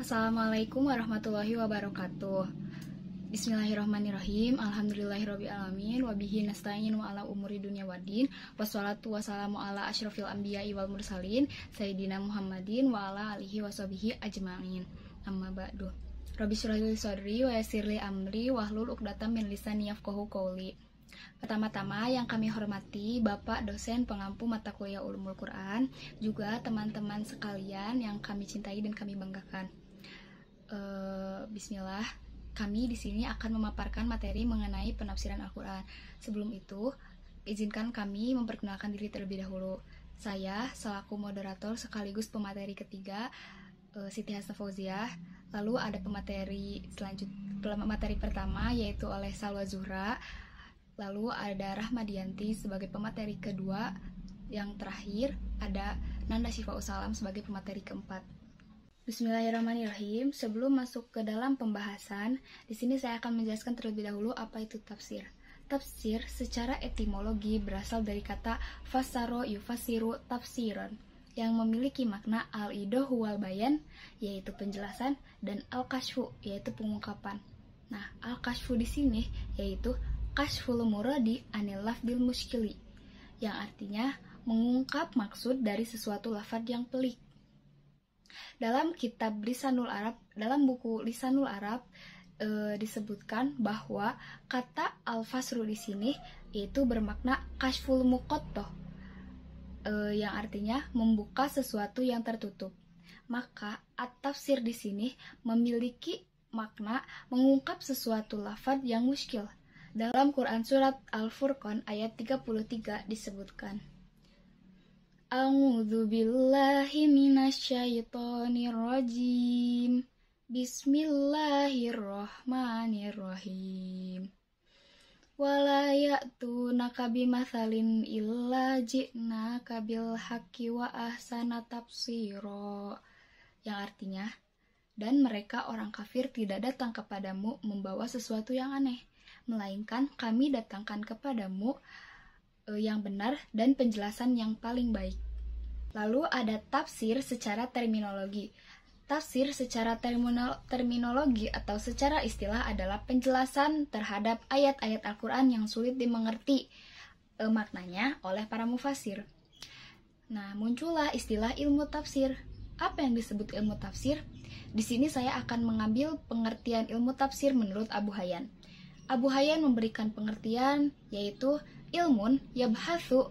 Assalamualaikum warahmatullahi wabarakatuh. Bismillahirrahmanirrahim. Alhamdulillahirrabbilalamin. Wabihi nasta'in wa ala umuri dunya waddin. Wassalatu wassalamu ala asyrafil anbiya'i wal mursalin Sayyidina Muhammadin wa ala alihi washabihi ajma'in. Amma ba'du. Rabbi shrah li sadri wa yassir li amri wahlul 'uqdatam min lisani yafqahu qawli. Pertama-tama yang kami hormati Bapak dosen pengampu mata kuliah Ulumul Quran, juga teman-teman sekalian yang kami cintai dan kami banggakan. Bismillah, kami di sini akan memaparkan materi mengenai penafsiran Al-Quran. Sebelum itu, izinkan kami memperkenalkan diri terlebih dahulu. Saya selaku moderator sekaligus pemateri ketiga, Siti Hasna Fauziah. Lalu ada pemateri materi pertama yaitu oleh Salwa Zuhra. Lalu ada Rahmadianti sebagai pemateri kedua. Yang terakhir ada Nanda Syifa Usalam sebagai pemateri keempat. Bismillahirrahmanirrahim. Sebelum masuk ke dalam pembahasan, di sini saya akan menjelaskan terlebih dahulu apa itu tafsir. Tafsir secara etimologi berasal dari kata fasaro yufasiru tafsiran, yang memiliki makna al-idohu wal bayan, yaitu penjelasan, dan al-kashfu, yaitu pengungkapan. Nah, al-kashfu di sini yaitu kashful muradi anil lafdil muskili, yang artinya mengungkap maksud dari sesuatu lafaz yang pelik. Dalam kitab Lisanul Arab, dalam buku Lisanul Arab disebutkan bahwa kata al-fasru di sini yaitu bermakna kashful muqattah, yang artinya membuka sesuatu yang tertutup. Maka at-tafsir di sini memiliki makna mengungkap sesuatu lafaz yang muskil. Dalam Quran surat Al-Furqan ayat 33 disebutkan, A'udzu billahi minasyaitonir rajim. Bismillahirrahmanirrahim. Wala ya'tunaka bimatsalin illa ji'naka bil haqqi wa ahsana tafsira. Yang artinya, dan mereka orang kafir tidak datang kepadamu membawa sesuatu yang aneh, melainkan kami datangkan kepadamu yang benar dan penjelasan yang paling baik. Lalu ada tafsir secara terminologi. Tafsir secara terminologi atau secara istilah adalah penjelasan terhadap ayat-ayat Al-Quran yang sulit dimengerti maknanya oleh para mufasir. Nah, muncullah istilah ilmu tafsir. Apa yang disebut ilmu tafsir? Di sini saya akan mengambil pengertian ilmu tafsir menurut Abu Hayyan. Abu Hayyan memberikan pengertian yaitu ilmun yabhatsu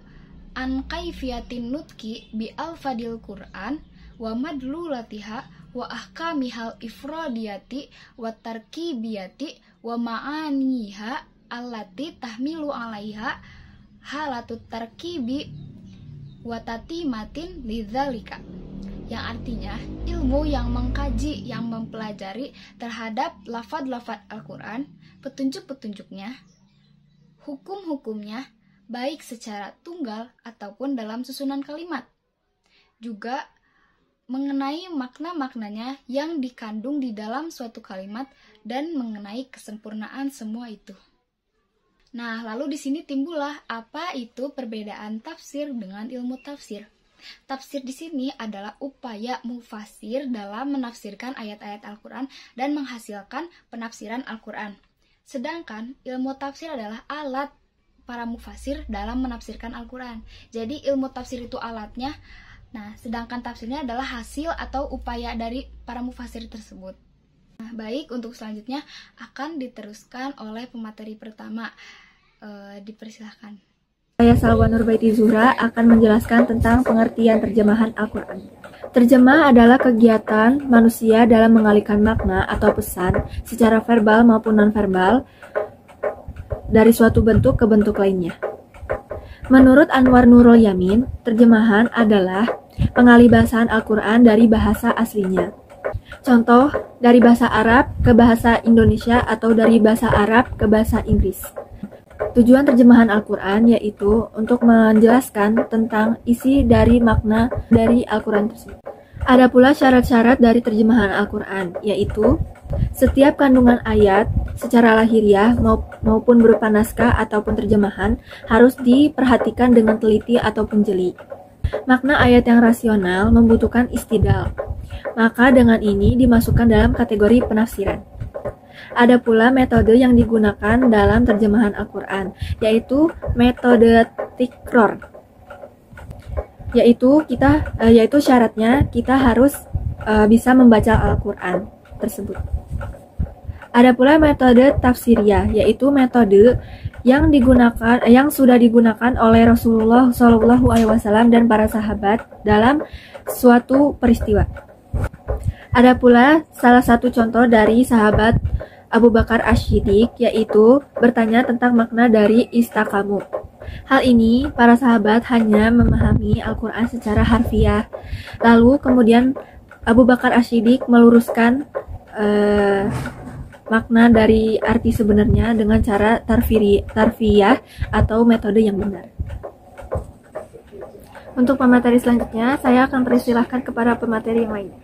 an kaifiyatin nutki bi al-fadil Qur'an wa madlulatiha wa ahkamihal ifradiyati wa tarkibiyati wa ma'aniha allati tahmilu alaiha halatut tarkibi wa tatimatin lidzalika. Yang artinya ilmu yang mengkaji, yang mempelajari terhadap lafaz-lafaz Al-Quran, petunjuk-petunjuknya, hukum-hukumnya, baik secara tunggal ataupun dalam susunan kalimat. Juga mengenai makna-maknanya yang dikandung di dalam suatu kalimat dan mengenai kesempurnaan semua itu. Nah, lalu di sini timbullah apa itu perbedaan tafsir dengan ilmu tafsir. Tafsir di sini adalah upaya mufasir dalam menafsirkan ayat-ayat Al-Quran dan menghasilkan penafsiran Al-Quran. Sedangkan ilmu tafsir adalah alat para mufasir dalam menafsirkan Al-Quran. Jadi ilmu tafsir itu alatnya, nah sedangkan tafsirnya adalah hasil atau upaya dari para mufasir tersebut. Nah, baik, untuk selanjutnya akan diteruskan oleh pemateri pertama. Dipersilahkan. Saya Salwa Nurbaiti Zuhra akan menjelaskan tentang pengertian terjemahan Al-Quran. Terjemah adalah kegiatan manusia dalam mengalihkan makna atau pesan secara verbal maupun non-verbal dari suatu bentuk ke bentuk lainnya. Menurut Anwar Nurul Yamin, terjemahan adalah pengalibasan Al-Quran dari bahasa aslinya. Contoh, dari bahasa Arab ke bahasa Indonesia atau dari bahasa Arab ke bahasa Inggris. Tujuan terjemahan Al-Quran yaitu untuk menjelaskan tentang isi dari makna dari Al-Quran tersebut. Ada pula syarat-syarat dari terjemahan Al-Quran, yaitu setiap kandungan ayat secara lahiriah maupun berupa naskah ataupun terjemahan harus diperhatikan dengan teliti ataupun jeli. Makna ayat yang rasional membutuhkan istidlal. Maka dengan ini dimasukkan dalam kategori penafsiran. Ada pula metode yang digunakan dalam terjemahan Al-Quran, yaitu metode tikror. Yaitu syaratnya kita harus bisa membaca Al-Quran tersebut. Ada pula metode tafsiriyah, yaitu metode yang sudah digunakan oleh Rasulullah SAW dan para sahabat dalam suatu peristiwa. Ada pula salah satu contoh dari sahabat Abu Bakar Asy-Siddiq, yaitu bertanya tentang makna dari istaqamu. Hal ini para sahabat hanya memahami Al-Quran secara harfiah. Lalu kemudian Abu Bakar Asy-Siddiq meluruskan makna dari arti sebenarnya dengan cara tarfiyah atau metode yang benar. Untuk pemateri selanjutnya, saya akan persilahkan kepada pemateri yang lain.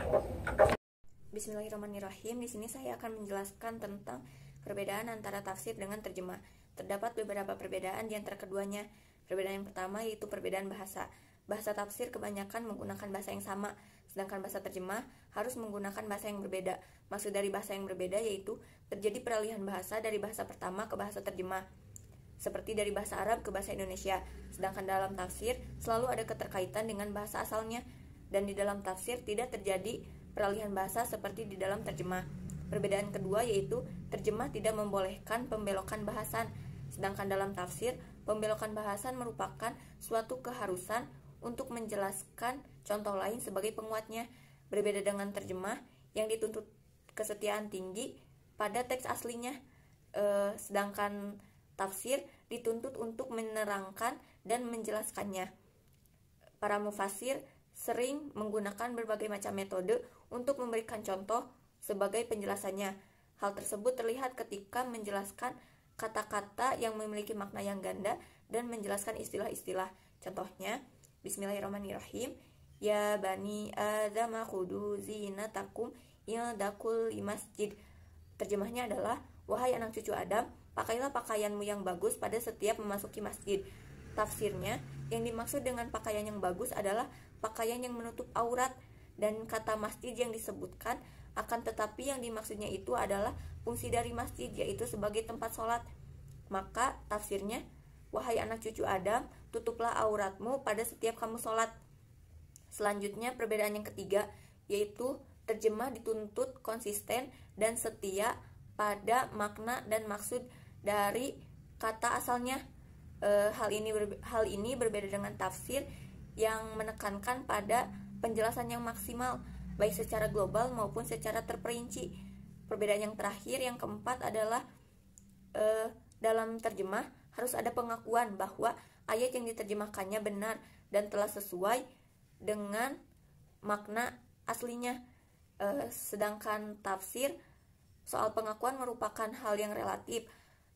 Bismillahirrahmanirrahim. Di sini saya akan menjelaskan tentang perbedaan antara tafsir dengan terjemah. Terdapat beberapa perbedaan di antara keduanya. Perbedaan yang pertama yaitu perbedaan bahasa. Bahasa tafsir kebanyakan menggunakan bahasa yang sama, sedangkan bahasa terjemah harus menggunakan bahasa yang berbeda. Maksud dari bahasa yang berbeda yaitu terjadi peralihan bahasa dari bahasa pertama ke bahasa terjemah, seperti dari bahasa Arab ke bahasa Indonesia. Sedangkan dalam tafsir selalu ada keterkaitan dengan bahasa asalnya, dan di dalam tafsir tidak terjadi peralihan bahasa seperti di dalam terjemah. Perbedaan kedua yaitu terjemah tidak membolehkan pembelokan bahasan, sedangkan dalam tafsir pembelokan bahasan merupakan suatu keharusan untuk menjelaskan contoh lain sebagai penguatnya. Berbeda dengan terjemah yang dituntut kesetiaan tinggi pada teks aslinya, sedangkan tafsir dituntut untuk menerangkan dan menjelaskannya. Para mufasir sering menggunakan berbagai macam metode untuk memberikan contoh sebagai penjelasannya. Hal tersebut terlihat ketika menjelaskan kata-kata yang memiliki makna yang ganda dan menjelaskan istilah-istilah. Contohnya, Bismillahirrahmanirrahim. Ya bani Adam khudu zinatakum inda kulli masjid. Terjemahnya adalah, wahai anak cucu Adam, pakailah pakaianmu yang bagus pada setiap memasuki masjid. Tafsirnya, yang dimaksud dengan pakaian yang bagus adalah pakaian yang menutup aurat, dan kata masjid yang disebutkan akan tetapi yang dimaksudnya itu adalah fungsi dari masjid, yaitu sebagai tempat sholat. Maka tafsirnya, wahai anak cucu Adam, tutuplah auratmu pada setiap kamu sholat. Selanjutnya perbedaan yang ketiga, yaitu terjemah dituntut konsisten dan setia pada makna dan maksud dari kata asalnya. Hal ini berbeda dengan tafsir yang menekankan pada penjelasan yang maksimal, baik secara global maupun secara terperinci. Perbedaan yang terakhir, yang keempat adalah dalam terjemah harus ada pengakuan bahwa ayat yang diterjemahkannya benar dan telah sesuai dengan makna aslinya. Sedangkan tafsir, soal pengakuan merupakan hal yang relatif,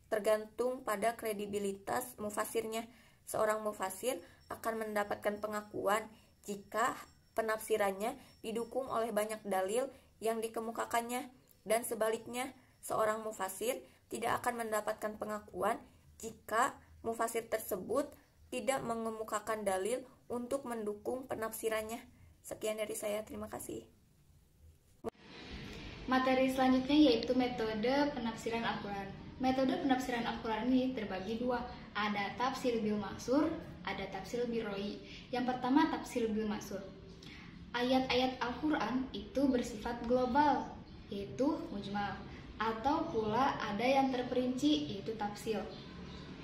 tergantung pada kredibilitas mufasirnya. Seorang mufasir akan mendapatkan pengakuan jika penafsirannya didukung oleh banyak dalil yang dikemukakannya, dan sebaliknya, seorang mufasir tidak akan mendapatkan pengakuan jika mufasir tersebut tidak mengemukakan dalil untuk mendukung penafsirannya. Sekian dari saya, terima kasih. Materi selanjutnya yaitu metode penafsiran Al-Quran. Metode penafsiran Al-Quran ini terbagi dua, ada tafsir bil maksur, ada tafsir bil roi. Yang pertama tafsir bil maksur. Ayat-ayat Al-Quran itu bersifat global, yaitu mujmal, atau pula ada yang terperinci, yaitu tafsil.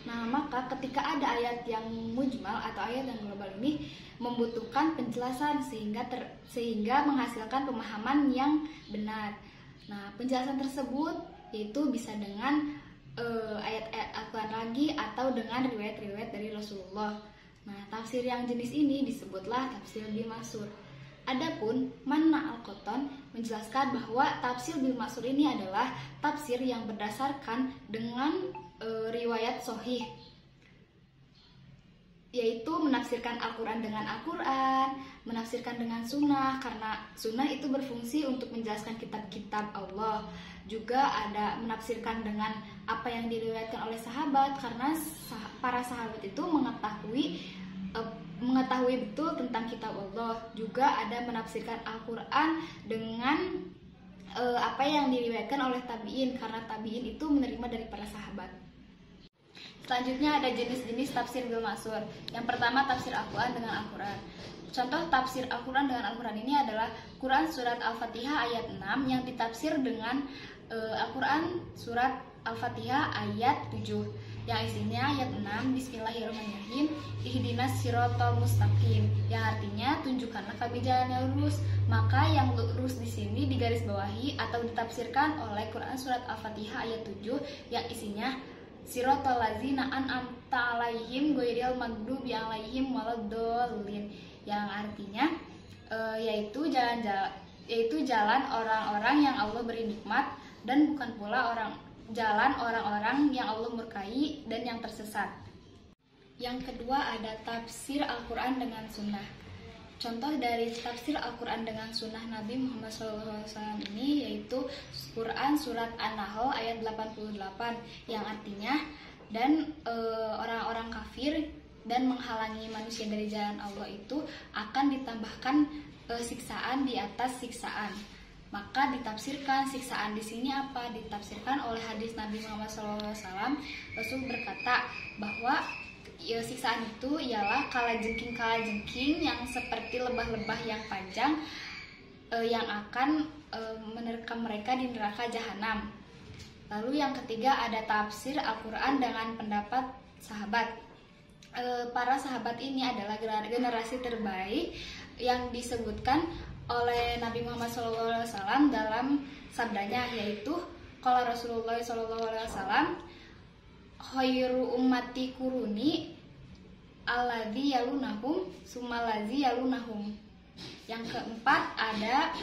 Nah, maka ketika ada ayat yang mujmal atau ayat yang global ini membutuhkan penjelasan sehingga menghasilkan pemahaman yang benar. Nah, penjelasan tersebut yaitu bisa dengan ayat-ayat Al-Quran lagi atau dengan riwayat-riwayat dari Rasulullah. Nah, tafsir yang jenis ini disebutlah tafsir bil maksur. Adapun Manna Al-Qattan menjelaskan bahwa tafsir bil maksur ini adalah tafsir yang berdasarkan dengan riwayat sahih, yaitu menafsirkan Al-Quran dengan Al-Quran, menafsirkan dengan sunnah, karena sunnah itu berfungsi untuk menjelaskan kitab-kitab Allah. Juga ada menafsirkan dengan apa yang diriwayatkan oleh sahabat, karena para sahabat itu mengetahui mengetahui betul tentang kitab Allah, juga ada menafsirkan Al-Quran dengan apa yang diriwayatkan oleh tabi'in, karena tabi'in itu menerima dari para sahabat. Selanjutnya ada jenis-jenis tafsir bil ma'sur. Yang pertama, tafsir Al-Quran dengan Al-Quran. Contoh tafsir Al-Quran dengan Al-Quran ini adalah Quran surat Al-Fatihah ayat 6 yang ditafsir dengan Al-Quran surat Al-Fatihah ayat 7 yang isinya ayat 6, Bismillahirrahmanirrahim, ihdinas sirotol mustaqim, yang artinya tunjukkanlah kami jalan yang lurus. Maka yang lurus di sini digarisbawahi atau ditafsirkan oleh Quran surat Al-Fatihah ayat 7 yang isinya sirotol lazina an'amta alaihim ghairil maghdubi alaihim waladdallin, yang artinya yaitu jalan orang-orang yang Allah beri nikmat, dan bukan pula jalan orang-orang yang Allah murkai dan yang tersesat. Yang kedua ada tafsir Al-Quran dengan sunnah. Contoh dari tafsir Al-Quran dengan sunnah Nabi Muhammad SAW ini yaitu Quran surat An-Nahl ayat 88 yang artinya, dan orang-orang kafir dan menghalangi manusia dari jalan Allah itu akan ditambahkan siksaan di atas siksaan. Maka ditafsirkan siksaan di sini apa? Ditafsirkan oleh hadis Nabi Muhammad SAW. Rasul berkata bahwa siksaan itu ialah kalajengking yang seperti lebah-lebah yang panjang yang akan menerkam mereka di neraka jahanam. Lalu yang ketiga ada tafsir Al-Quran dengan pendapat sahabat. Para sahabat ini adalah generasi terbaik yang disebutkan oleh Nabi Muhammad SAW dalam sabdanya, yaitu qala Rasulullah SAW, khairu ummati kuruni alladzi yalunahum summallazi yalunahum. Yang keempat ada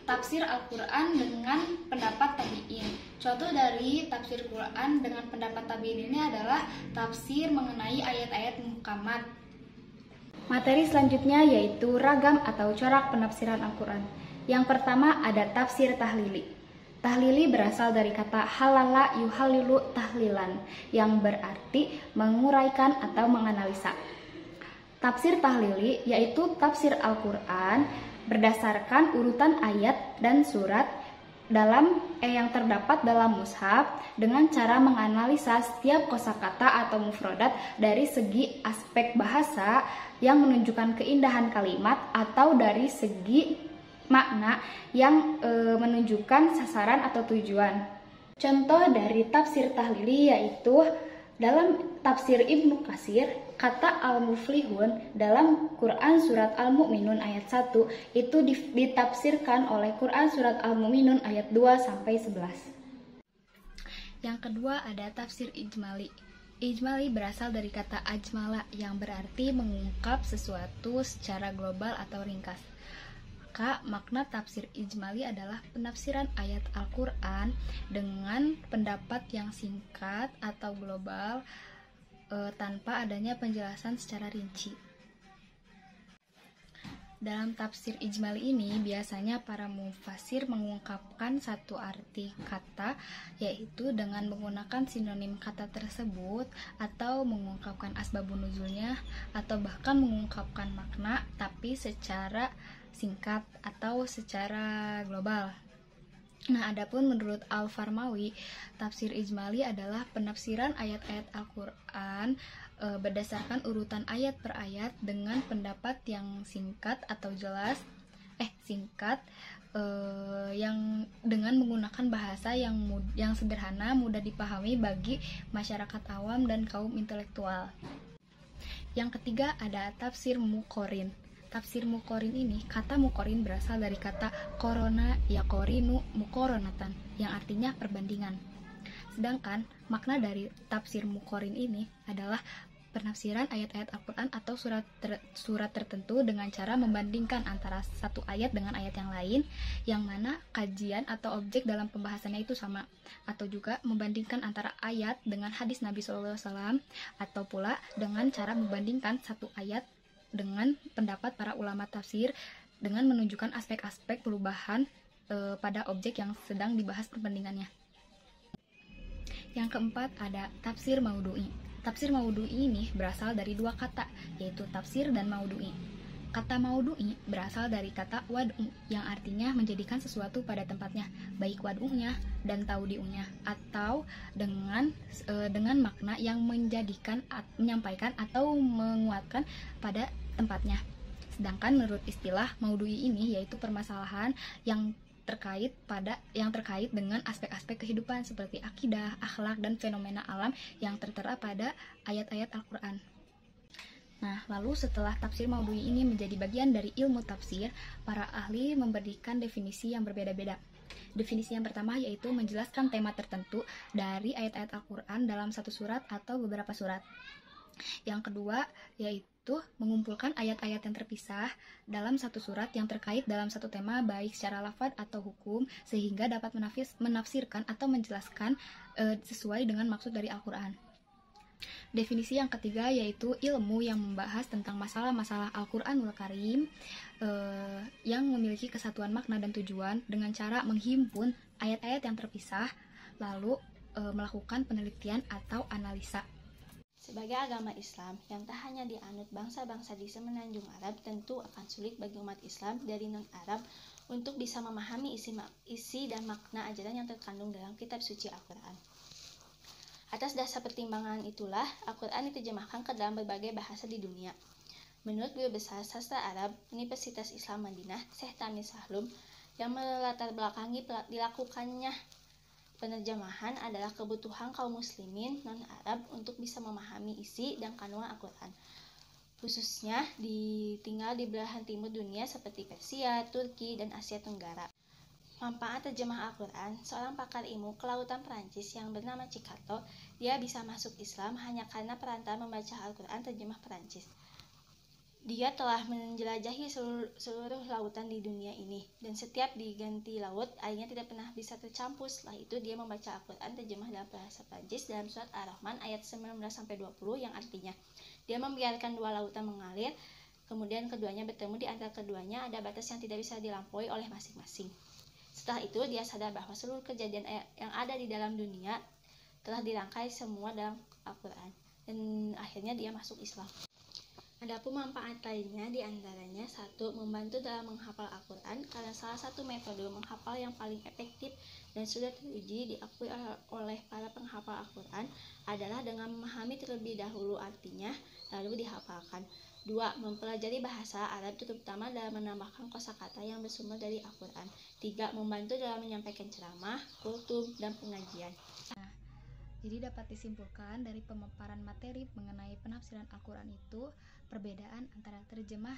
tafsir Al-Quran dengan pendapat tabi'in. Contoh dari tafsir Quran dengan pendapat tabi'in ini adalah tafsir mengenai ayat-ayat muhkamat. Materi selanjutnya yaitu ragam atau corak penafsiran Al-Quran. Yang pertama ada tafsir tahlili. Tahlili berasal dari kata halala yuhalilu tahlilan, yang berarti menguraikan atau menganalisa. Tafsir tahlili yaitu tafsir Al-Quran berdasarkan urutan ayat dan surat yang terdapat dalam mushaf dengan cara menganalisa setiap kosakata atau mufrodat dari segi aspek bahasa yang menunjukkan keindahan kalimat atau dari segi makna yang menunjukkan sasaran atau tujuan. Contoh dari tafsir tahlili yaitu dalam tafsir Ibnu Katsir, kata al-muflihun dalam Quran surat Al-Mu'minun ayat 1 itu ditafsirkan oleh Quran surat Al-Mu'minun ayat 2-11. Yang kedua ada tafsir ijmali. Ijmali berasal dari kata ajmala yang berarti mengungkap sesuatu secara global atau ringkas. Maka makna tafsir ijmali adalah penafsiran ayat Al-Quran dengan pendapat yang singkat atau global tanpa adanya penjelasan secara rinci. Dalam tafsir ijmali ini biasanya para mufasir mengungkapkan satu arti kata yaitu dengan menggunakan sinonim kata tersebut, atau mengungkapkan asbabun nuzulnya, atau bahkan mengungkapkan makna tapi secara singkat atau secara global. Nah, adapun menurut Al-Farmawi, tafsir ijmali adalah penafsiran ayat-ayat Al-Quran berdasarkan urutan ayat per ayat dengan pendapat yang singkat atau singkat yang dengan menggunakan bahasa yang sederhana, mudah dipahami bagi masyarakat awam dan kaum intelektual. Yang ketiga ada tafsir muqorin. Tafsir muqorin ini, kata muqorin berasal dari kata korona yakorinu muqoronatan, yang artinya perbandingan. Sedangkan makna dari tafsir muqorin ini adalah penafsiran ayat-ayat Al-Quran atau surat tertentu dengan cara membandingkan antara satu ayat dengan ayat yang lain, yang mana kajian atau objek dalam pembahasannya itu sama, atau juga membandingkan antara ayat dengan hadis Nabi SAW, atau pula dengan cara membandingkan satu ayat dengan pendapat para ulama tafsir dengan menunjukkan aspek-aspek perubahan pada objek yang sedang dibahas perbandingannya. Yang keempat ada tafsir maudhu'i. Tafsir maudhu'i ini berasal dari dua kata, yaitu tafsir dan maudhu'i. Kata maudhu'i berasal dari kata wad'u yang artinya menjadikan sesuatu pada tempatnya, baik wad'unya dan taudi'unya, atau dengan makna yang menyampaikan atau menguatkan pada tempatnya. Sedangkan menurut istilah maudhu'i ini yaitu permasalahan yang terkait dengan aspek-aspek kehidupan seperti akidah, akhlak, dan fenomena alam yang tertera pada ayat-ayat Al-Quran. Nah, lalu setelah tafsir maudhu'i ini menjadi bagian dari ilmu tafsir, para ahli memberikan definisi yang berbeda-beda. Definisi yang pertama yaitu menjelaskan tema tertentu dari ayat-ayat Al-Quran dalam satu surat atau beberapa surat. Yang kedua yaitu mengumpulkan ayat-ayat yang terpisah dalam satu surat yang terkait dalam satu tema baik secara lafaz atau hukum sehingga dapat menafsirkan atau menjelaskan sesuai dengan maksud dari Al-Quran. Definisi yang ketiga yaitu ilmu yang membahas tentang masalah-masalah Al-Quranul Karim yang memiliki kesatuan makna dan tujuan dengan cara menghimpun ayat-ayat yang terpisah lalu melakukan penelitian atau analisa. Sebagai agama Islam yang tak hanya dianut bangsa-bangsa di semenanjung Arab, tentu akan sulit bagi umat Islam dari non-Arab untuk bisa memahami isi dan makna ajaran yang terkandung dalam kitab suci Al-Quran. Atas dasar pertimbangan itulah, Al-Quran diterjemahkan ke dalam berbagai bahasa di dunia. Menurut Guru Besar Sastra Arab Universitas Islam Madinah, Syekh Tamim Sahlum, yang melatar belakangi dilakukannya penerjemahan adalah kebutuhan kaum muslimin non-Arab untuk bisa memahami isi dan kandungan Al-Quran, khususnya tinggal di belahan timur dunia seperti Persia, Turki, dan Asia Tenggara. Manfaat terjemah Al-Quran, seorang pakar ilmu kelautan Perancis yang bernama Cicato, dia bisa masuk Islam hanya karena perantara membaca Al-Quran terjemah Perancis. Dia telah menjelajahi seluruh lautan di dunia ini, dan setiap diganti laut, airnya tidak pernah bisa tercampur. Setelah itu, dia membaca Al-Quran terjemah dalam bahasa Prancis dalam surat Ar-Rahman ayat 19-20 yang artinya, dia membiarkan dua lautan mengalir, kemudian keduanya bertemu, di antara keduanya ada batas yang tidak bisa dilampaui oleh masing-masing. Setelah itu, dia sadar bahwa seluruh kejadian yang ada di dalam dunia telah dirangkai semua dalam Al-Quran, dan akhirnya dia masuk Islam. Adapun manfaat lainnya diantaranya 1. Membantu dalam menghafal Al-Quran, karena salah satu metode menghafal yang paling efektif dan sudah teruji diakui oleh para penghafal Al-Quran adalah dengan memahami terlebih dahulu artinya lalu dihafalkan. 2. Mempelajari bahasa Arab terutama dalam menambahkan kosakata yang bersumber dari Al-Quran. 3. Membantu dalam menyampaikan ceramah, kultum, dan pengajian. Jadi dapat disimpulkan dari pemaparan materi mengenai penafsiran Al-Quran itu, perbedaan antara terjemah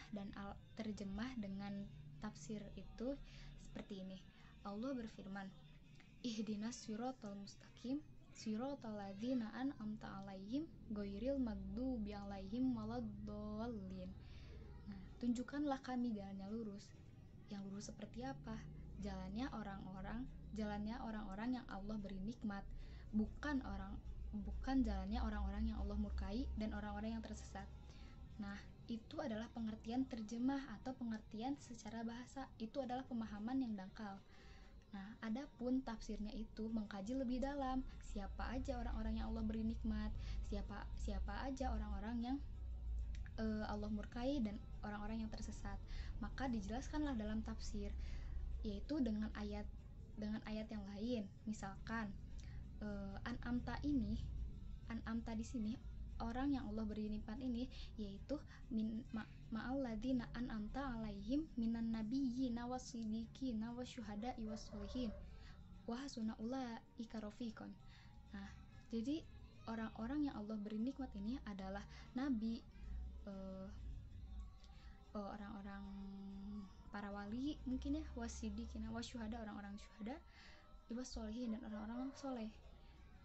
dengan tafsir itu seperti ini. Allah berfirman, Ihdinas siratal mustaqim, siratal ladzina an'amta 'alaihim, ghairil maghdubi 'alaihim waladdallin. Nah, tunjukkanlah kami jalan yang lurus. Yang lurus seperti apa? Jalannya orang-orang yang Allah beri nikmat, bukan jalannya orang-orang yang Allah murkai dan orang-orang yang tersesat. Nah, itu adalah pengertian terjemah atau pengertian secara bahasa. Itu adalah pemahaman yang dangkal. Nah, adapun tafsirnya itu mengkaji lebih dalam, siapa aja orang-orang yang Allah beri nikmat, siapa aja orang-orang yang Allah murkai dan orang-orang yang tersesat. Maka dijelaskanlah dalam tafsir, yaitu dengan ayat yang lain. Misalkan An'amta di sini orang yang Allah beri nikmat ini yaitu ma'alladzina an'amta 'alaihim minan nabiyyina wasiddiqina wasyuhada'i wassolihin wa hasuna ulaika rafiqan. Nah, jadi orang-orang yang Allah beri nikmat ini adalah nabi, orang-orang para wali mungkin ya, wasiddiqina wasyuhada orang-orang syuhada, wassolihin dan orang-orang soleh.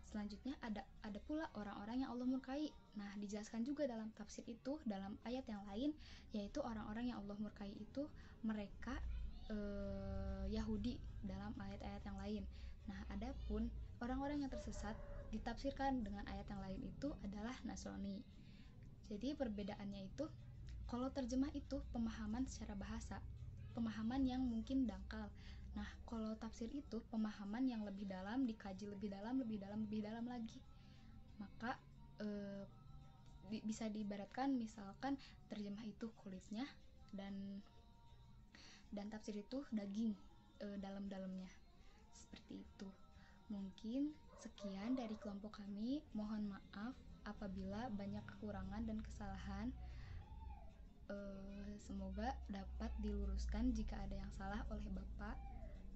Selanjutnya ada pula orang-orang yang Allah murkai. Nah, dijelaskan juga dalam tafsir itu dalam ayat yang lain, yaitu orang-orang yang Allah murkai itu mereka Yahudi dalam ayat-ayat yang lain. Nah, adapun orang-orang yang tersesat ditafsirkan dengan ayat yang lain itu adalah Nasrani. Jadi perbedaannya itu, kalau terjemah itu pemahaman secara bahasa, pemahaman yang mungkin dangkal. Nah, kalau tafsir itu pemahaman yang lebih dalam, dikaji lebih dalam lagi. Maka bisa diibaratkan misalkan terjemah itu kulitnya dan tafsir itu daging dalam-dalamnya, seperti itu. Mungkin sekian dari kelompok kami. Mohon maaf apabila banyak kekurangan dan kesalahan. Semoga dapat diluruskan jika ada yang salah oleh Bapak,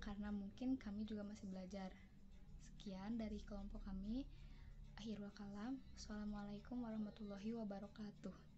karena mungkin kami juga masih belajar. Sekian dari kelompok kami. Akhirul kalam. Wassalamualaikum warahmatullahi wabarakatuh.